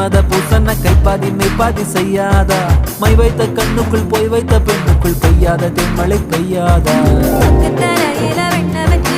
மன்மத பூசன கைப்பாதி மெய்ப்பாதி செய்யாதா my வைத்த கண்ணுக்குள் போய் வைத்த பெண்ணுக்குள் பெய்யாத தென்மழை பெய்யாதா தரையில வெண்ண வச்சு